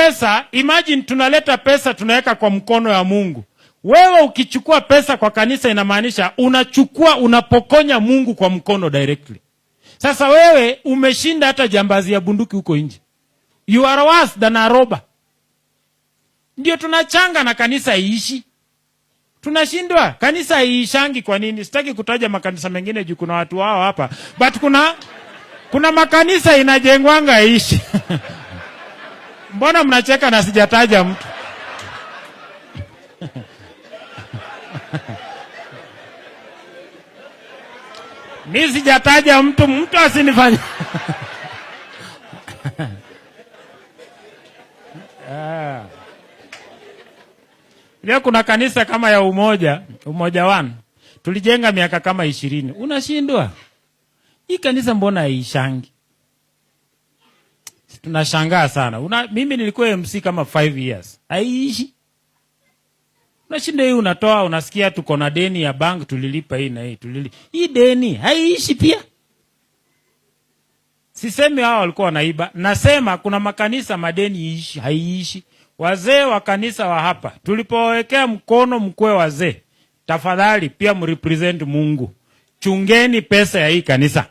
pesa, imagine tunaleta pesa tunaweka kwa mkono ya Mungu. Wewe ukichukua pesa kwa kanisa inamaanisha unapokonya Mungu kwa mkono directly. Sasa wewe umeshinda hata jambazi ya bunduki huko nje. You are worse than a robber. Ndio tunachanga na kanisa iishi. Tunashindwa. Kanisa iishangi kwa nini? Sitaki kutaja makanisa mengine juu kuna watu wao hapa. But kuna makanisa inajengwanga iishi. Mbona mnacheka na sijataja mtu? Mimi sijataja mtu asinifanye. Leo kuna kanisa kama ya Umoja One. Tulijenga miaka kama 20. Unashindwa. Hii kanisa mbona haishangi? Tunashangaa sana. Mimi nilikuwa MC kama 5 years. Haiishi. Unashinda hii unatoa, unasikia tuko na deni ya bank tulilipa hii na hii Hii deni haiishi pia. Sisemi hao walikuwa wanaiba. Nasema kuna makanisa madeni haiishi. Wazee wa kanisa wa hapa, tulipowekea mkono mkwe wazee, tafadhali pia mrepresent Mungu. Chungeni pesa ya hii kanisa.